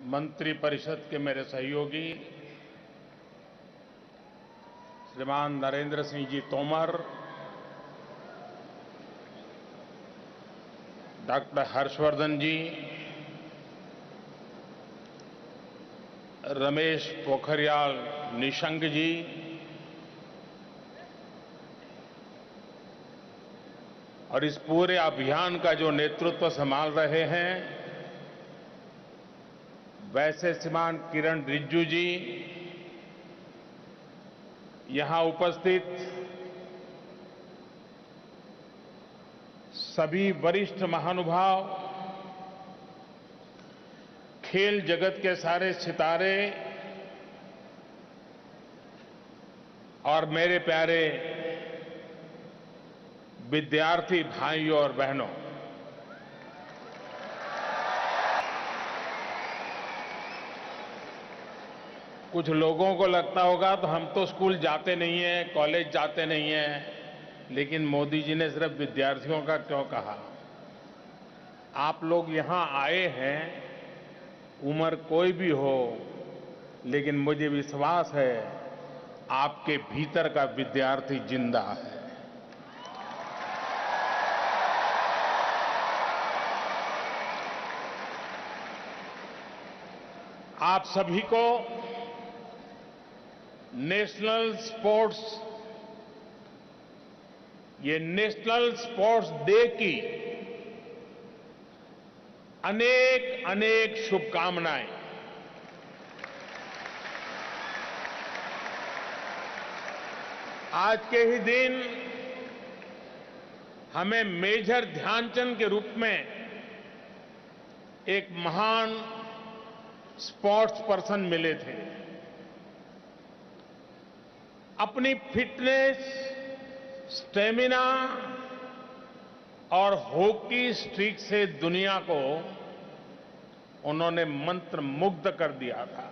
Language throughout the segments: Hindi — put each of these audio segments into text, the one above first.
मंत्रिपरिषद के मेरे सहयोगी श्रीमान नरेंद्र सिंह जी तोमर, डॉक्टर हर्षवर्धन जी, रमेश पोखरियाल निशंक जी, और इस पूरे अभियान का जो नेतृत्व संभाल रहे हैं वैसे श्रीमान किरण रिजिजू जी, यहां उपस्थित सभी वरिष्ठ महानुभाव, खेल जगत के सारे सितारे और मेरे प्यारे विद्यार्थी भाइयों और बहनों, कुछ लोगों को लगता होगा तो हम तो स्कूल जाते नहीं हैं, कॉलेज जाते नहीं हैं, लेकिन मोदी जी ने सिर्फ विद्यार्थियों का क्यों कहा? आप लोग यहां आए हैं, उम्र कोई भी हो, लेकिन मुझे विश्वास है आपके भीतर का विद्यार्थी जिंदा है। आप सभी को नेशनल स्पोर्ट्स डे की अनेक अनेक शुभकामनाएं। आज के ही दिन हमें मेजर ध्यानचंद के रूप में एक महान स्पोर्ट्स पर्सन मिले थे। अपनी फिटनेस, स्टेमिना और हॉकी स्टिक से दुनिया को उन्होंने मंत्र मुग्ध कर दिया था।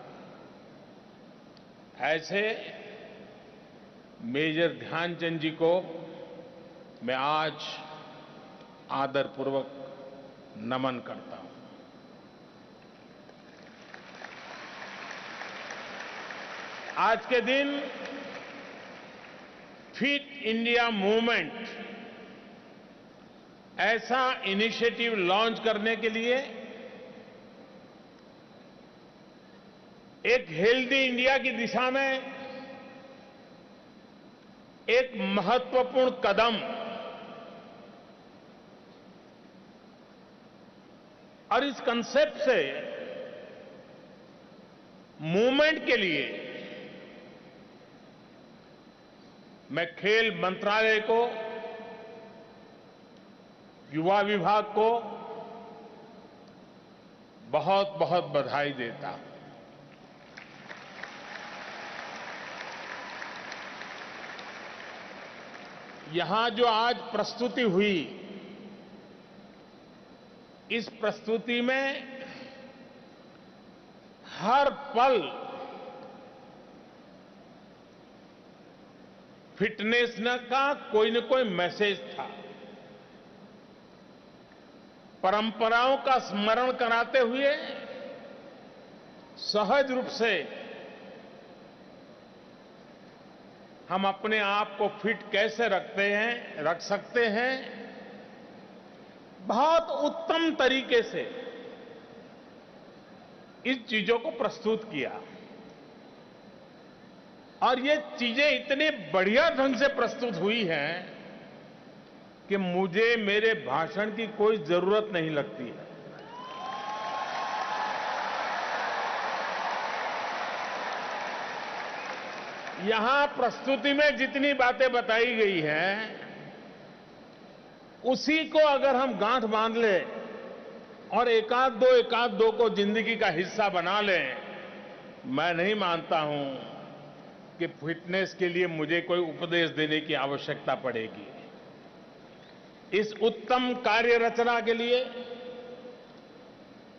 ऐसे मेजर ध्यानचंद जी को मैं आज आदरपूर्वक नमन करता हूं। आज के दिन फिट इंडिया मूवमेंट ऐसा इनिशिएटिव लॉन्च करने के लिए, एक हेल्दी इंडिया की दिशा में एक महत्वपूर्ण कदम, और इस कंसेप्ट से मूवमेंट के लिए मैं खेल मंत्रालय को, युवा विभाग को बहुत बहुत बधाई देता हूं। यहां जो आज प्रस्तुति हुई, इस प्रस्तुति में हर पल फिटनेस का कोई न कोई मैसेज था। परंपराओं का स्मरण कराते हुए सहज रूप से हम अपने आप को फिट कैसे रख सकते हैं, बहुत उत्तम तरीके से इस चीजों को प्रस्तुत किया। और ये चीजें इतने बढ़िया ढंग से प्रस्तुत हुई हैं कि मुझे मेरे भाषण की कोई जरूरत नहीं लगती है। यहां प्रस्तुति में जितनी बातें बताई गई हैं, उसी को अगर हम गांठ बांध लें और एकाध दो को जिंदगी का हिस्सा बना लें, मैं नहीं मानता हूं कि फिटनेस के लिए मुझे कोई उपदेश देने की आवश्यकता पड़ेगी। इस उत्तम कार्य रचना के लिए,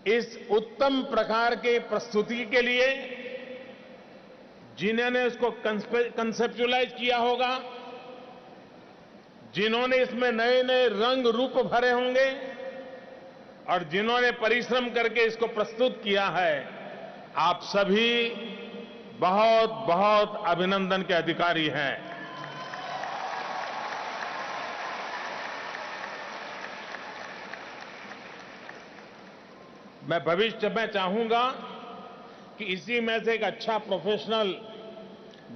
इस उत्तम प्रकार के प्रस्तुति के लिए जिन्होंने इसको कंसेप्चुअलाइज किया होगा, जिन्होंने इसमें नए नए रंग रूप भरे होंगे और जिन्होंने परिश्रम करके इसको प्रस्तुत किया है, आप सभी बहुत बहुत अभिनंदन के अधिकारी हैं। मैं भविष्य में चाहूंगा कि इसी में से एक अच्छा प्रोफेशनल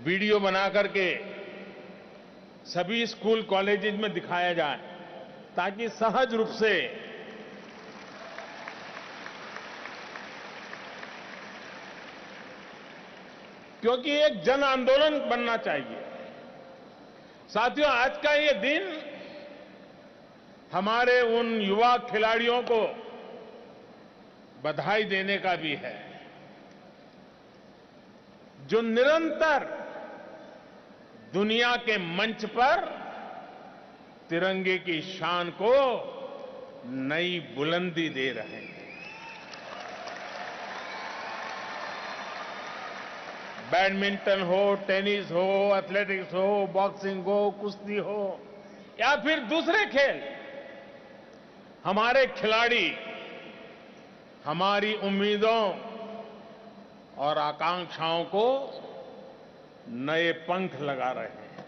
वीडियो बना करके सभी स्कूल कॉलेजेस में दिखाया जाए, ताकि सहज रूप से क्योंकि एक जन आंदोलन बनना चाहिए। साथियों, आज का ये दिन हमारे उन युवा खिलाड़ियों को बधाई देने का भी है जो निरंतर दुनिया के मंच पर तिरंगे की शान को नई बुलंदी दे रहे हैं। बैडमिंटन हो, टेनिस हो, एथलेटिक्स हो, बॉक्सिंग हो, कुश्ती हो या फिर दूसरे खेल, हमारे खिलाड़ी हमारी उम्मीदों और आकांक्षाओं को नए पंख लगा रहे हैं।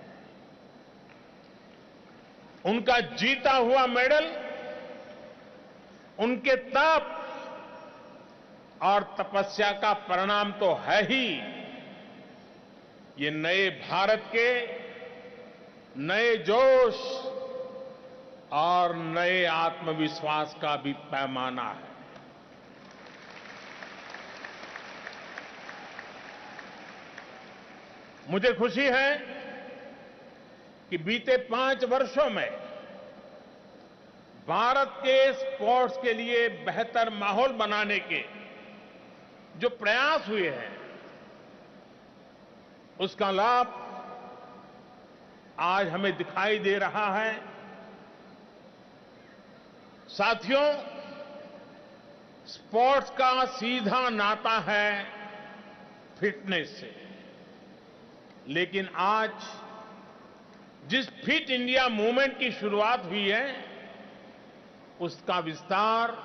उनका जीता हुआ मेडल उनके तप और तपस्या का परिणाम तो है ही, ये नए भारत के नए जोश और नए आत्मविश्वास का भी पैमाना है। मुझे खुशी है कि बीते 5 वर्षों में भारत के स्पोर्ट्स के लिए बेहतर माहौल बनाने के जो प्रयास हुए हैं, उसका लाभ आज हमें दिखाई दे रहा है। साथियों, स्पोर्ट्स का सीधा नाता है फिटनेस से, लेकिन आज जिस फिट इंडिया मूवमेंट की शुरुआत हुई है, उसका विस्तार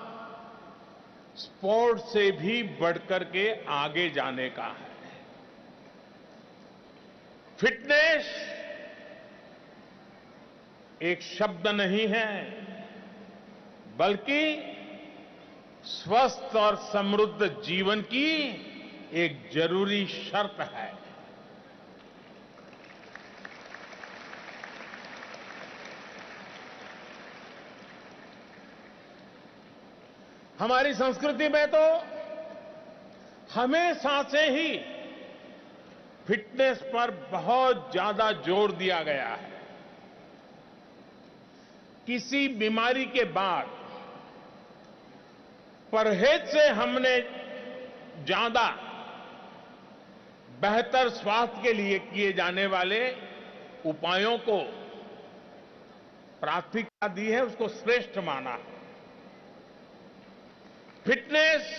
स्पोर्ट्स से भी बढ़कर के आगे जाने का है। फिटनेस एक शब्द नहीं है, बल्कि स्वस्थ और समृद्ध जीवन की एक जरूरी शर्त है। हमारी संस्कृति में तो हमेशा से ही फिटनेस पर बहुत ज्यादा जोर दिया गया है। किसी बीमारी के बाद परहेज से हमने ज्यादा बेहतर स्वास्थ्य के लिए किए जाने वाले उपायों को प्राथमिकता दी है, उसको श्रेष्ठ माना है। फिटनेस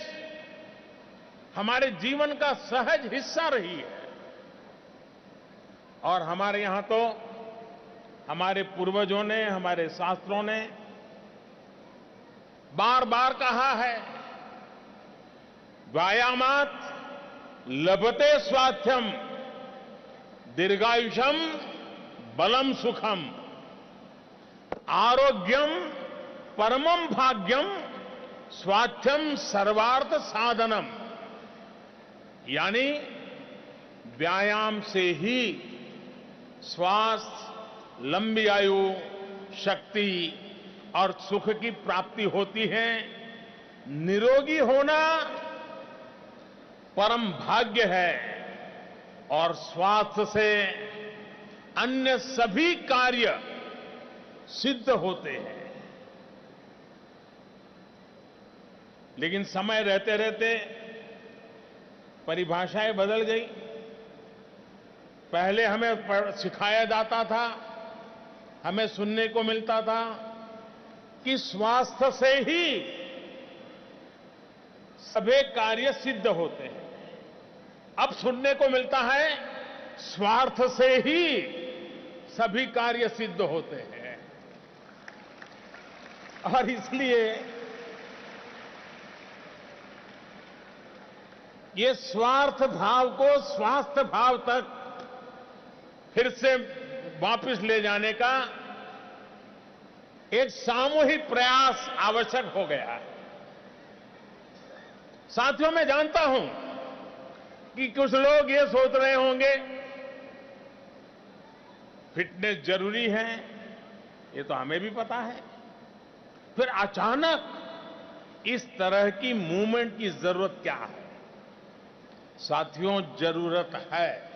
हमारे जीवन का सहज हिस्सा रही है और हमारे यहां तो हमारे पूर्वजों ने, हमारे शास्त्रों ने बार बार कहा है, व्यायामात् लभते स्वास्थ्यम दीर्घायुषम बलम सुखम आरोग्यम परमम भाग्यम स्वास्थ्यम सर्वार्थ साधनम। यानी व्यायाम से ही स्वास्थ्य, लंबी आयु, शक्ति और सुख की प्राप्ति होती है। निरोगी होना परम भाग्य है और स्वास्थ्य से अन्य सभी कार्य सिद्ध होते हैं। लेकिन समय रहते रहते परिभाषाएं बदल गई। पहले हमें सिखाया जाता था, हमें सुनने को मिलता था कि स्वास्थ्य से ही सभी कार्य सिद्ध होते हैं। अब सुनने को मिलता है स्वार्थ से ही सभी कार्य सिद्ध होते हैं। और इसलिए ये स्वार्थ भाव को स्वास्थ्य भाव तक फिर से वापस ले जाने का एक सामूहिक प्रयास आवश्यक हो गया है। साथियों, मैं जानता हूं कि कुछ लोग ये सोच रहे होंगे फिटनेस जरूरी है, ये तो हमें भी पता है, फिर अचानक इस तरह की मूवमेंट की जरूरत क्या है? साथियों, जरूरत है।